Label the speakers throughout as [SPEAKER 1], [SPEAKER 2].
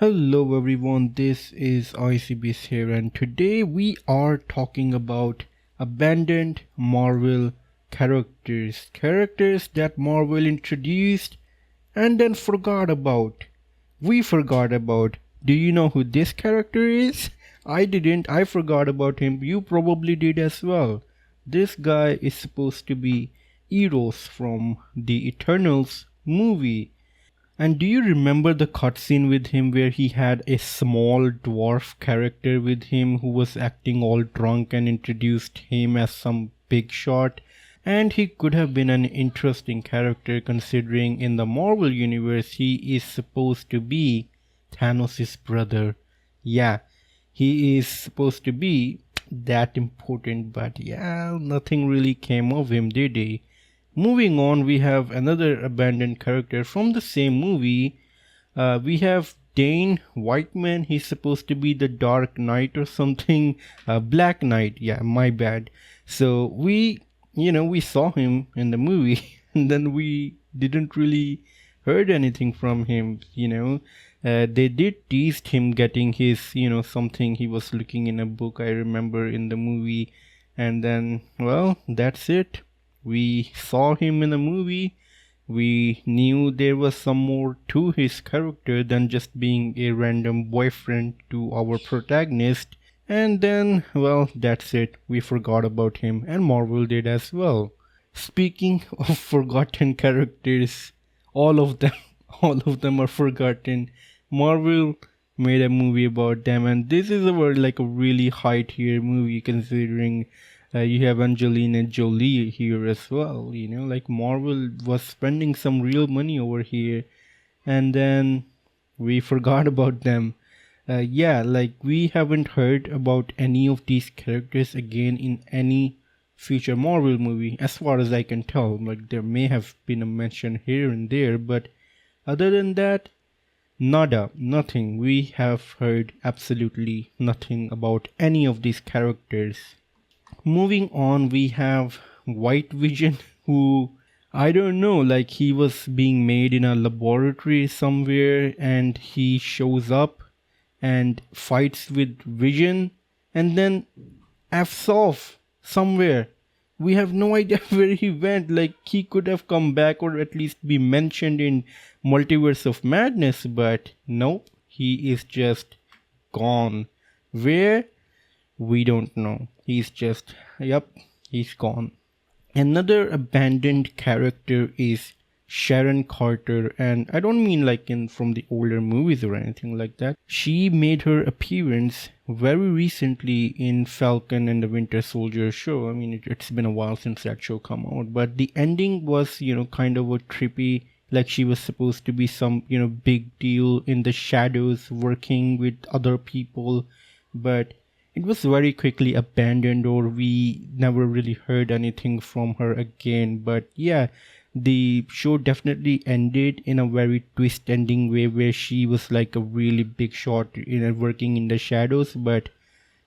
[SPEAKER 1] Hello everyone, this is icyabyss here, and today we are talking about abandoned Marvel characters. Characters that Marvel introduced and then forgot about. We forgot about. Do you know who this character is? I didn't, I forgot about him. You probably did as well. This guy is supposed to be Eros from the Eternals movie. And do you remember the cutscene with him where he had a small dwarf character with him who was acting all drunk and introduced him as some big shot? And he could have been an interesting character considering in the Marvel universe he is supposed to be Thanos' brother. Yeah, he is supposed to be that important, but yeah, nothing really came of him, did he? Moving on, we have another abandoned character from the same movie. We have Dane Whiteman. He's supposed to be the Dark Knight or something. Black Knight. Yeah, my bad. So we saw him in the movie, and then we didn't really heard anything from him. They did teased him getting his, something he was looking in a book. I remember in the movie, and then well, that's it. We saw him in the movie. We knew there was some more to his character than just being a random boyfriend to our protagonist. And then, well, that's it. We forgot about him, and Marvel did as well. Speaking of forgotten characters, all of them, all of them are forgotten. Marvel made a movie about them, and this is a really high tier movie considering you have Angelina Jolie here as well. Like Marvel was spending some real money over here, and then we forgot about them. Yeah, like we haven't heard about any of these characters again in any future Marvel movie, as far as I can tell. Like there may have been a mention here and there, but other than that, nada, nothing. We have heard absolutely nothing about any of these characters. Moving on, we have White Vision, who I don't know, like he was being made in a laboratory somewhere, and he shows up and fights with Vision, and then F's off somewhere. We have no idea where he went. Like he could have come back or at least be mentioned in Multiverse of Madness, but nope, he is just gone. Where? We don't know. Yep, he's gone. Another abandoned character is Sharon Carter, and I don't mean like in from the older movies or anything like that. She made her appearance very recently in Falcon and the Winter Soldier show. I mean, it's been a while since that show come out, but the ending was, kind of a trippy, like she was supposed to be some, big deal in the shadows working with other people, but it was very quickly abandoned, or we never really heard anything from her again. But yeah, the show definitely ended in a very twist ending way where she was like a really big shot working in the shadows, but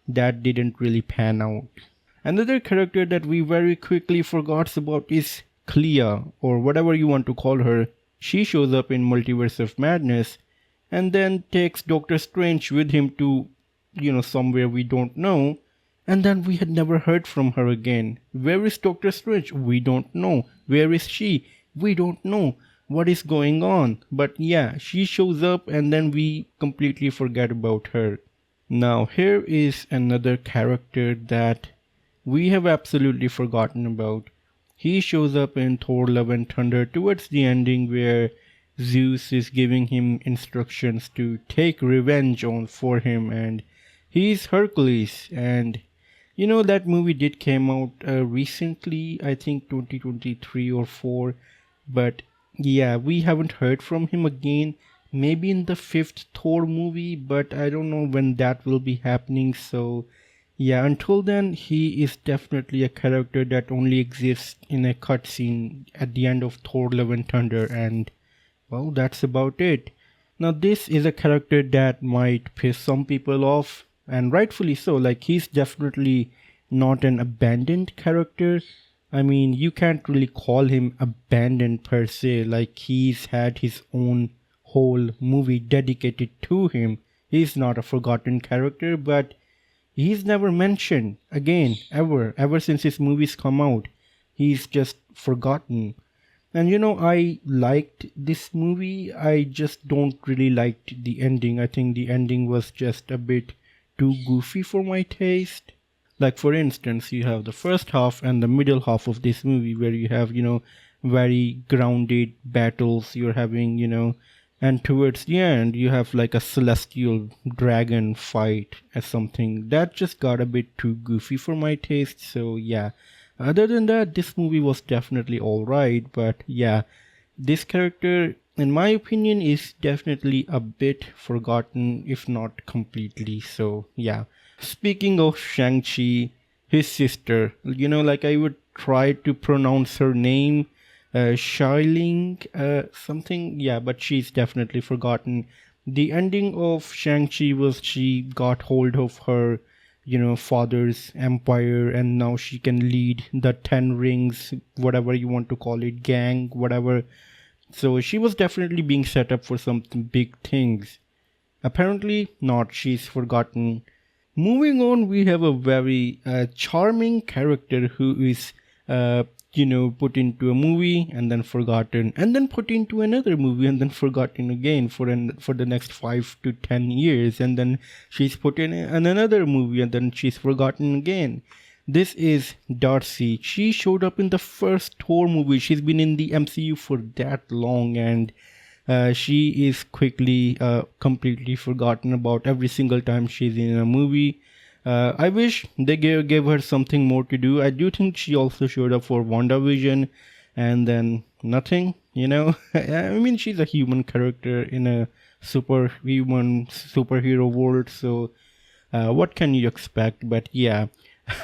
[SPEAKER 1] that didn't really pan out. Another character that we very quickly forgot about is Clea, or whatever you want to call her. She shows up in Multiverse of Madness and then takes Doctor Strange with him to somewhere we don't know, and then we had never heard from her again. Where is Doctor Strange? We don't know. Where is she? We don't know. What is going on? But yeah, she shows up and then we completely forget about her. Now, here is another character that we have absolutely forgotten about. He shows up in Thor Love and Thunder towards the ending where Zeus is giving him instructions to take revenge on for him, and he's Hercules. And that movie did came out recently, I think 2023 or 4, but yeah, we haven't heard from him again. Maybe in the 5th Thor movie, but I don't know when that will be happening. So yeah, until then, he is definitely a character that only exists in a cutscene at the end of Thor Love and Thunder, and well, that's about it. Now, this is a character that might piss some people off, and rightfully so. Like, he's definitely not an abandoned character. I mean, you can't really call him abandoned per se. Like, he's had his own whole movie dedicated to him. He's not a forgotten character, but he's never mentioned again, ever since his movies come out. He's just forgotten. And I liked this movie. I just don't really like the ending. I think the ending was just a bit too goofy for my taste. Like, for instance, you have the first half and the middle half of this movie where you have, very grounded battles you're having, and towards the end you have like a celestial dragon fight or something. That just got a bit too goofy for my taste. So yeah, other than that, this movie was definitely alright, but yeah, this character, in my opinion, is definitely a bit forgotten, if not completely. So yeah. Speaking of Shang-Chi, his sister, like I would try to pronounce her name, Xialing, something, yeah, but she's definitely forgotten. The ending of Shang-Chi was she got hold of her, father's empire, and now she can lead the 10 rings, whatever you want to call it, gang, whatever. So she was definitely being set up for some big things. Apparently not, she's forgotten. Moving on, we have a very charming character who is, put into a movie and then forgotten, and then put into another movie and then forgotten again for the next 5 to 10 years, and then she's put in another movie and then she's forgotten again. This is Darcy. She showed up in the first Thor movie. She's been in the MCU for that long, and she is quickly completely forgotten about every single time she's in a movie. I wish they gave her something more to do. I do think she also showed up for WandaVision, and then nothing, I mean, she's a human character in a superhero world, so what can you expect? But yeah,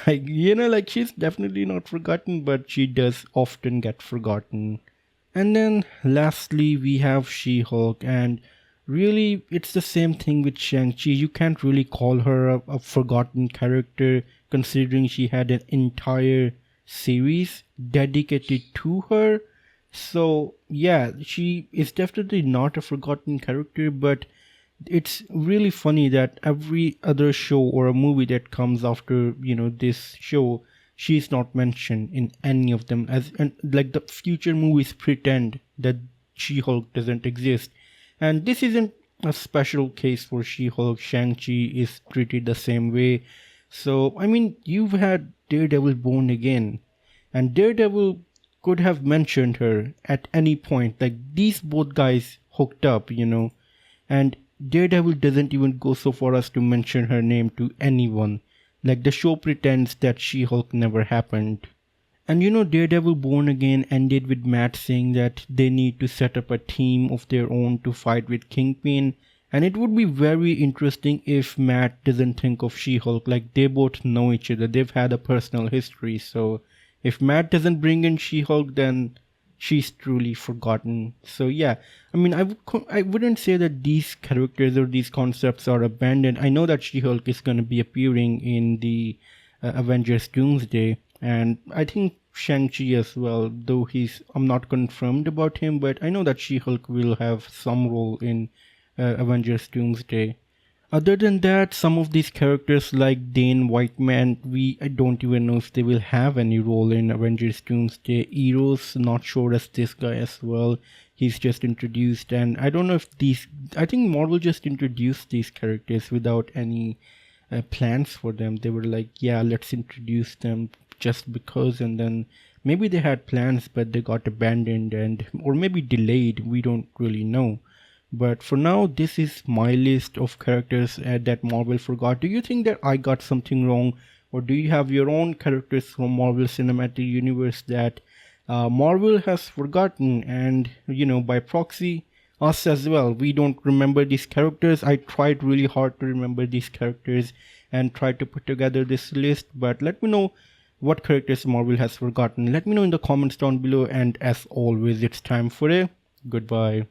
[SPEAKER 1] like, she's definitely not forgotten, but she does often get forgotten. And then lastly, we have She-Hulk, and really it's the same thing with Shang-Chi. You can't really call her a forgotten character, considering she had an entire series dedicated to her. So yeah, she is definitely not a forgotten character, but it's really funny that every other show or a movie that comes after, this show, she's not mentioned in any of them, and like the future movies pretend that She-Hulk doesn't exist. And this isn't a special case for She-Hulk. Shang-Chi is treated the same way. So I mean, you've had Daredevil Born Again, and Daredevil could have mentioned her at any point. Like, these both guys hooked up, and Daredevil doesn't even go so far as to mention her name to anyone. Like, the show pretends that She-Hulk never happened. And Daredevil Born Again ended with Matt saying that they need to set up a team of their own to fight with Kingpin. And it would be very interesting if Matt doesn't think of She-Hulk. Like, they both know each other. They've had a personal history. So if Matt doesn't bring in She-Hulk, then she's truly forgotten. So yeah, I mean, I wouldn't say that these characters or these concepts are abandoned. I know that She-Hulk is going to be appearing in the Avengers Doomsday, and I think Shang-Chi as well, though I'm not confirmed about him, but I know that She-Hulk will have some role in Avengers Doomsday. Other than that, some of these characters like Dane Whiteman, I don't even know if they will have any role in Avengers Doomsday. Eros, not sure as this guy as well. He's just introduced, and I don't know if I think Marvel just introduced these characters without any plans for them. They were like, yeah, let's introduce them just because, and then maybe they had plans but they got abandoned or maybe delayed. We don't really know. But for now, this is my list of characters that Marvel forgot. Do you think that I got something wrong? Or do you have your own characters from Marvel Cinematic Universe that Marvel has forgotten? And, by proxy, us as well. We don't remember these characters. I tried really hard to remember these characters and tried to put together this list. But let me know what characters Marvel has forgotten. Let me know in the comments down below. And as always, it's time for a goodbye.